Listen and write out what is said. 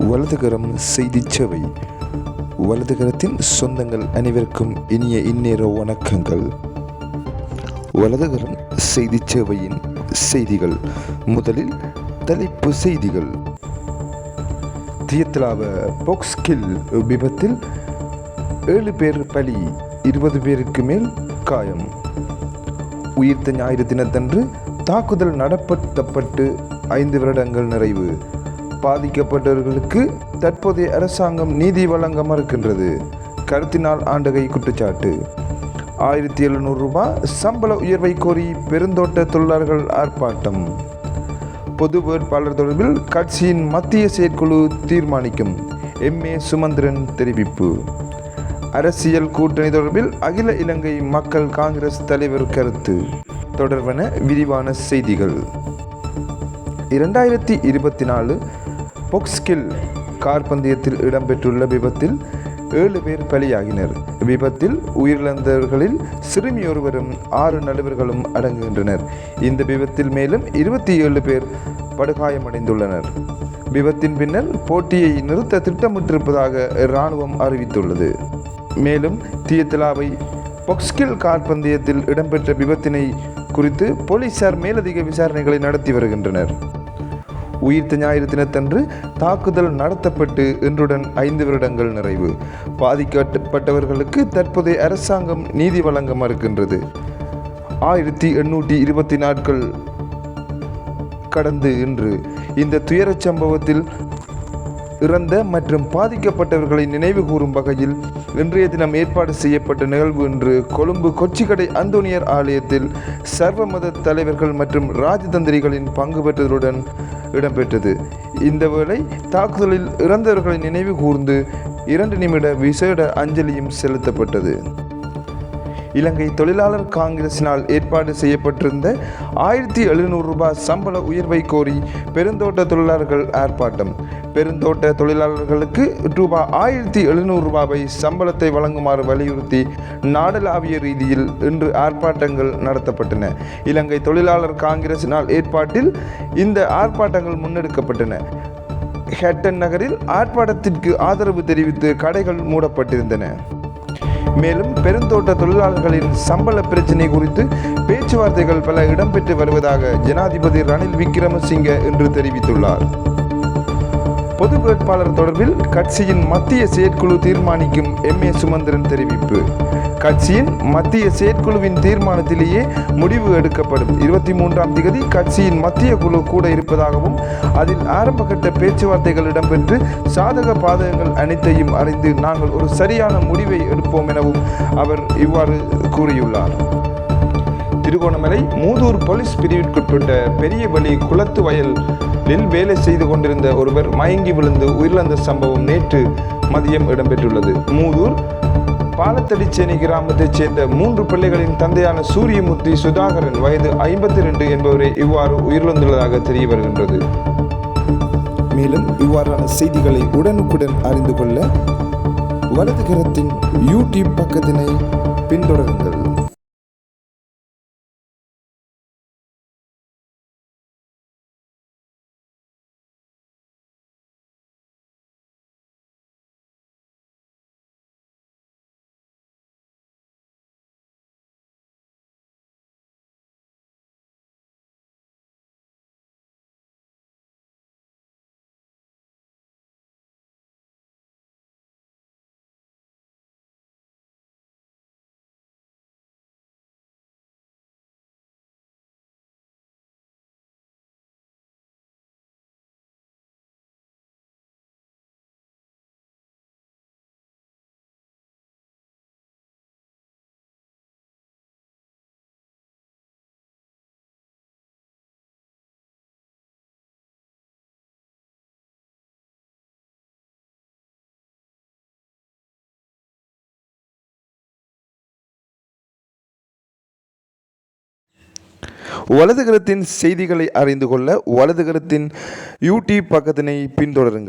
வலதுகரம் செய்தி சேவை. வலதுகரத்தின் சொந்தங்கள் அனைவருக்கும் இனிய இந்நேர வணக்கங்கள். வலதுகரம் செய்தி சேவையின் செய்திகள். முதலில் தலைப்பு செய்திகள். தியத்தலாவ பொக்ஸ்கில் விபத்தில் 7 பேர் பலி, 20 பேருக்கு மேல் காயம். உயிர்த்த ஞாயிறு தினத்தன்று தாக்குதல் நடத்தப்பட்டு 5 வருடங்கள் நிறைவு. பாதிக்கப்பட்டவர்களுக்கு தற்போதைய அரசாங்கம் நீதி வழங்க மறுக்கின்றது. கருத்தினால் ஆண்டகை குற்றச்சாட்டு. 1700 ரூபாய் சம்பள உயர்வை கோரி பெருந்தோட்ட தொழிலாளர்கள் ஆர்ப்பாட்டம். பொது வேட்பாளர் தொடர்பில் கட்சியின் மத்திய செயற்குழு தீர்மானிக்கும். MA சுமந்திரன் தெரிவிப்பு. அரசியல் கூட்டணி தொடர்பில் அகில இலங்கை மக்கள் காங்கிரஸ் தலைவர் கருத்து. தொடர்பான விரிவான செய்திகள். 2024 பொக்ஸ்கில் கார் பந்தயத்தில் இடம்பெற்றுள்ள விபத்தில் 7 பேர் பலியாகினர். விபத்தில் உயிரிழந்தவர்களில் சிறுமி ஒருவரும் 6 நடுவர்களும் அடங்குகின்றனர். இந்த விபத்தில் மேலும் 27 பேர் படுகாயமடைந்துள்ளனர். விபத்தின் பின்னர் போட்டியை நிறுத்த திட்டமிட்டிருப்பதாக இராணுவம் அறிவித்துள்ளது. மேலும் தியத்தலாவை பொக்ஸ்கில் கார் பந்தயத்தில் இடம்பெற்ற விபத்தினை குறித்து போலீசார் மேலதிக விசாரணைகளை நடத்தி வருகின்றனர். உயிர்த்த ஞாயிறு தினத்தன்று தாக்குதல் நடத்தப்பட்டு இன்றுடன் 5 வருடங்கள் நிறைவு. பாதிக்கப்பட்டவர்களுக்கு தற்போதைய அரசாங்கம் நீதி வழங்க மறுக்கின்றது. 1820 நாட்கள் கடந்து இன்று இந்த துயரச் சம்பவத்தில் இறந்த மற்றும் பாதிக்கப்பட்டவர்களை நினைவு கூறும் வகையில் இன்றைய தினம் ஏற்பாடு செய்யப்பட்ட நிகழ்வு இன்று கொழும்பு கொச்சிக்கடை அந்தோனியர் ஆலயத்தில் சர்வமத தலைவர்கள் மற்றும் ராஜதந்திரிகளின் பங்கு பெற்றதுடன் இடம்பெற்றது. இந்த வேளை தாக்குதலில் இறந்தவர்களை நினைவு கூர்ந்து 2 நிமிட விசேட அஞ்சலியும் செலுத்தப்பட்டது. இலங்கை தொழிலாளர் காங்கிரசினால் ஏற்பாடு செய்யப்பட்டிருந்த 1700 ரூபாய் சம்பள உயர்வை கோரி பெருந்தோட்ட தொழிலாளர்கள் ஆர்ப்பாட்டம். பெருந்தோட்ட தொழிலாளர்களுக்கு ரூபாய் 1700 ரூபாவை சம்பளத்தை வழங்குமாறு வலியுறுத்தி நாடளாவிய ரீதியில் இன்று ஆர்ப்பாட்டங்கள் நடத்தப்பட்டன. இலங்கை தொழிலாளர் காங்கிரசினால் ஏற்பாட்டில் இந்த ஆர்ப்பாட்டங்கள் முன்னெடுக்கப்பட்டன. ஹட்டன் நகரில் ஆர்ப்பாட்டத்திற்கு ஆதரவு தெரிவித்து கடைகள் மூடப்பட்டிருந்தன. மேலும் பெருந்தோட்ட தொழிலாளர்களின் சம்பள பிரச்சினை குறித்து பேச்சுவார்த்தைகள் பல இடம்பெற்று வருவதாக ஜனாதிபதி ரணில் விக்ரமசிங்க இன்று தெரிவித்துள்ளார். பொது வேட்பாளர் தொடர்பில் கட்சியின் மத்திய செயற்குழு தீர்மானிக்கும். MA சுமந்திரன் தெரிவிப்பு. கட்சியின் மத்திய செயற்குழுவின் தீர்மானத்திலேயே முடிவு எடுக்கப்படும். 23ஆம் தேதி கட்சியின் மத்திய குழு கூட இருப்பதாகவும் அதில் ஆரம்பகட்ட பேச்சுவார்த்தைகள் இடம்பெற்று சாதக பாதகங்கள் அனைத்தையும் அறிந்து நாங்கள் ஒரு சரியான முடிவை எடுப்போம் எனவும் அவர் இவ்வாறு கூறியுள்ளார். திருகோணமலை மூதூர் போலீஸ் பிரிவிற்குட்பட்ட பெரிய வழி குளத்து வயலில் வேலை செய்து கொண்டிருந்த ஒருவர் மயங்கி விழுந்து உயிரிழந்த சம்பவம் நேற்று மதியம் இடம்பெற்றுள்ளது. மூதூர் பாலத்தடிச்சேனை கிராமத்தைச் சேர்ந்த 3 பிள்ளைகளின் தந்தையான சூரியமூர்த்தி சுதாகரன் வயது 52 என்பவரை இவ்வாறு உயிரிழந்துள்ளதாக தெரிய வருகின்றது. மேலும் இவ்வாறான செய்திகளை உடனுக்குடன் அறிந்து கொள்ள வலதுகரத்தின் YouTube பக்கத்தினை பின்தொடருங்கள். வலதுகரத்தின் செய்திகளை அறிந்து கொள்ள வலதுகரத்தின் YouTube பக்கத்தினை பின்தொடருங்கள்.